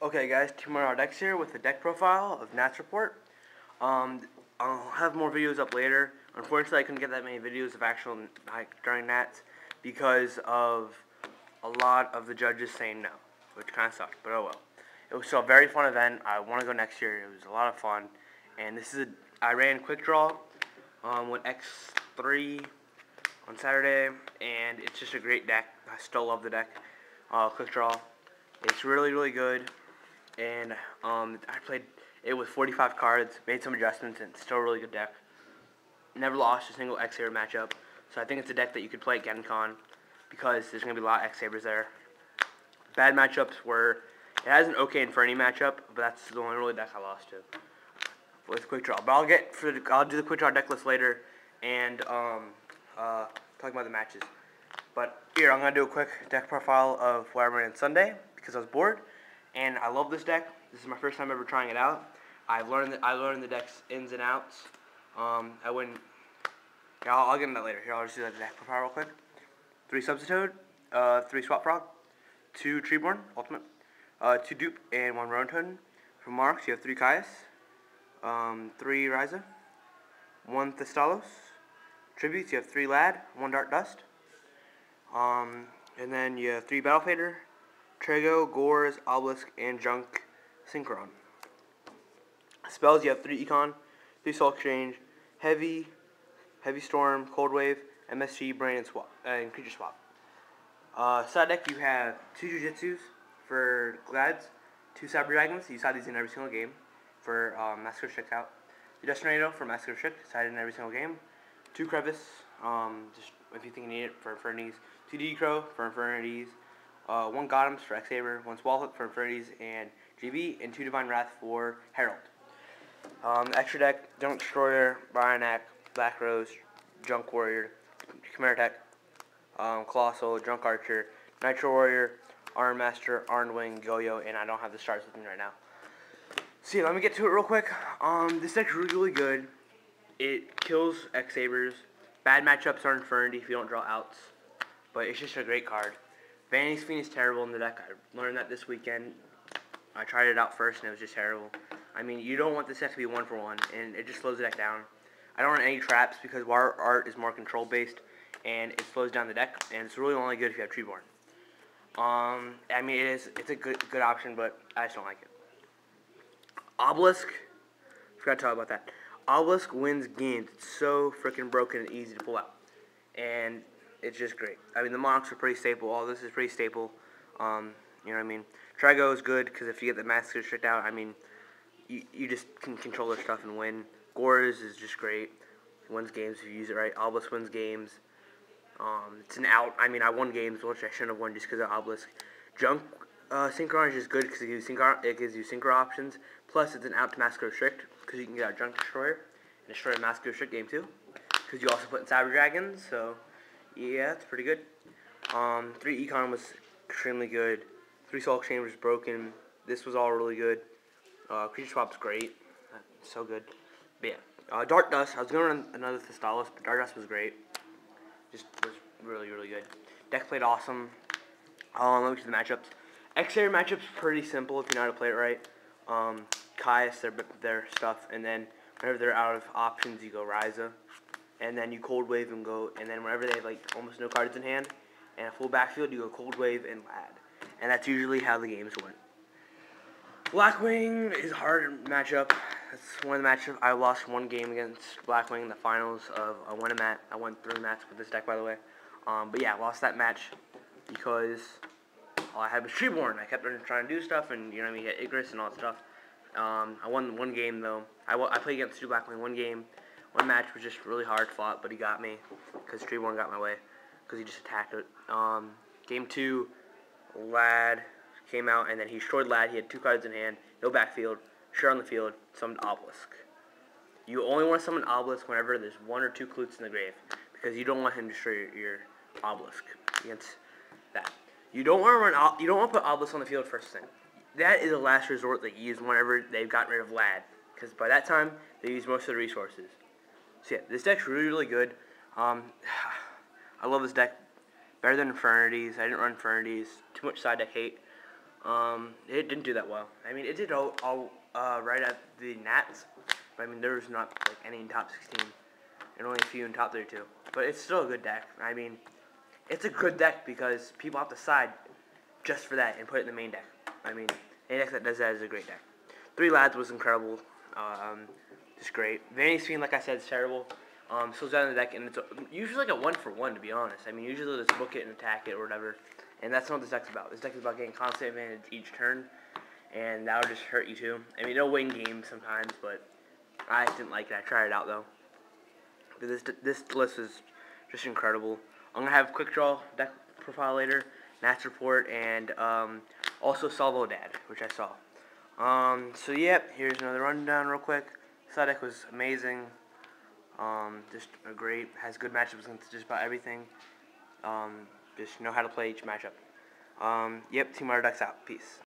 Okay guys, teamunderdogdecks here with a deck profile of Nats Report. I'll have more videos up later. Unfortunately, I couldn't get that many videos of actual during Nats because of a lot of the judges saying no, which kind of sucked, but oh well. It was still a very fun event. I want to go next year. It was a lot of fun. And I ran quick draw with X3 on Saturday, and it's just a great deck. I still love the deck. Quick draw. It's really good. And I played it with 45 cards, made some adjustments, and it's still a really good deck. Never lost a single X-Saber matchup, so I think it's a deck that you could play at Gen Con because there's going to be a lot of X-Sabers there. Bad matchups were, it has an okay Infernity matchup, but that's the only really deck I lost to with quick draw. But I'll do the quick draw deck list later and talk about the matches. But here, I'm going to do a quick deck profile of what I ran Sunday because I was bored. And I love this deck. This is my first time ever trying it out. I learned the deck's ins and outs. I'll get into that later. Here, I'll just do that deck profile real quick. 3 Substitute, 3 Swap Frog, 2 Treeborn, Ultimate, 2 Dupe, and 1 Rowan. For monarchs, you have 3 Caius, 3 Ryza, 1 Thestalos. Tributes, you have 3 Lad, 1 Dark Dust. And then you have 3 Battle Fader, Trago, Gores, Obelisk, and Junk Synchron. Spells, you have 3 Econ, 3 Soul Exchange, Heavy Storm, Cold Wave, MSG, Brain, and Swap, and Creature Swap. Side deck, you have 2 Jujitsus for Glads, 2 Cyber Dragons, you side these in every single game for Massacre Strict out. The Tornado for Massacre Strict, sided in every single game. 2 Crevice, just if you think you need it for Infernities. 2 D-Crow for Infernities. 1 Gotems for X-Saber, 1 Swallowhook for Infernities and GB, and 2 Divine Wrath for Herald. Extra deck, Junk Destroyer, Bryonak, Black Rose, Junk Warrior, Chimera Tech, Colossal, Junk Archer, Nitro Warrior, Iron Master, Iron Wing, Go-Yo, and I don't have the stars with me right now. So yeah, let me get to it real quick. This deck's really good. It kills X-Sabers. Bad matchups are Infernity if you don't draw outs, but it's just a great card. Vanity's Fiend is terrible in the deck. I learned that this weekend. I tried it out first and it was just terrible. I mean, you don't want this deck to be 1-for-1, and it just slows the deck down. I don't run any traps because War Art is more control based, and it slows down the deck, and it's really only good if you have Treeborn. I mean, it's a good option, but I just don't like it. Obelisk, forgot to talk about that. Obelisk wins games. It's so freaking broken and easy to pull out, and it's just great. I mean, the monarchs are pretty staple. All this is pretty staple. You know what I mean? Trago is good because if you get the Massacre Strict out, I mean, you just can control their stuff and win. Gores is just great. It wins games if you use it right. Obelisk wins games. It's an out. I mean, I won games, which I shouldn't have won just because of Obelisk. Junk Synchron is just good because it gives you synchro options. Plus, it's an out to Massacre Strict because you can get out Junk Destroyer and destroy a Massacre Strict game too. Because you also put in Cyber Dragons, so yeah, it's pretty good. 3 Econ was extremely good. 3 Soul Exchange was broken. This was all really good. Creature Swap's great. So good. But yeah. Dark Dust, I was going to run another Thestalos, but Dark Dust was great. Just was really good. Deck played awesome. Let me get to the matchups. X-Saber matchups pretty simple if you know how to play it right. Caius, their stuff, and then whenever they're out of options, you go Ryza. And then you Cold Wave and go, and then whenever they have like almost no cards in hand and a full backfield, you go Cold Wave and Lad. And that's usually how the games went. Blackwing is a hard matchup. That's one of the matchups. I lost 1 game against Blackwing in the finals of I won a match. I won 3 matches with this deck, by the way. But yeah, I lost that match because all I had was Treeborn. I kept trying to do stuff, and you know what I mean, hit Igris and all that stuff. I won 1 game though. I played against 2 Blackwing 1 game. 1 match was just really hard fought, but he got me because Treeborn got my way because he just attacked it. Game 2, Lad came out, and then he destroyed Lad. He had 2 cards in hand, no backfield, sure on the field, summoned Obelisk. You only want to summon Obelisk whenever there's 1 or 2 Klutes in the grave because you don't want him to destroy your Obelisk against that. You don't want to put Obelisk on the field first thing. That is a last resort that you use whenever they've gotten rid of Lad because by that time they use most of the resources. So yeah, this deck's really good. I love this deck. Better than Infernities. I didn't run Infernities. Too much side deck hate. It didn't do that well. I mean, it did all right at the Nats, but I mean, there was not like any in top 16, and only a few in top 32. But it's still a good deck. I mean, it's a good deck because people have to side just for that and put it in the main deck. I mean, any deck that does that is a great deck. 3 Lads was incredible. Just great. Vanity's Fiend, like I said, is terrible. Slows down the deck, and it's usually like a 1-for-1, to be honest. I mean, usually they'll just book it and attack it or whatever. And that's not what this deck's about. This deck is about getting constant advantage each turn, and that'll just hurt you too. I mean, it'll win games sometimes, but I didn't like it. I tried it out though. But this list is just incredible. I'm gonna have quick draw deck profile later, Nats report, and also Salvo Dad, which I saw. So yep, here's another rundown real quick. This deck was amazing. Just a great, has good matchups against just about everything. Just know how to play each matchup. Yep, Team Underdogdecks out. Peace.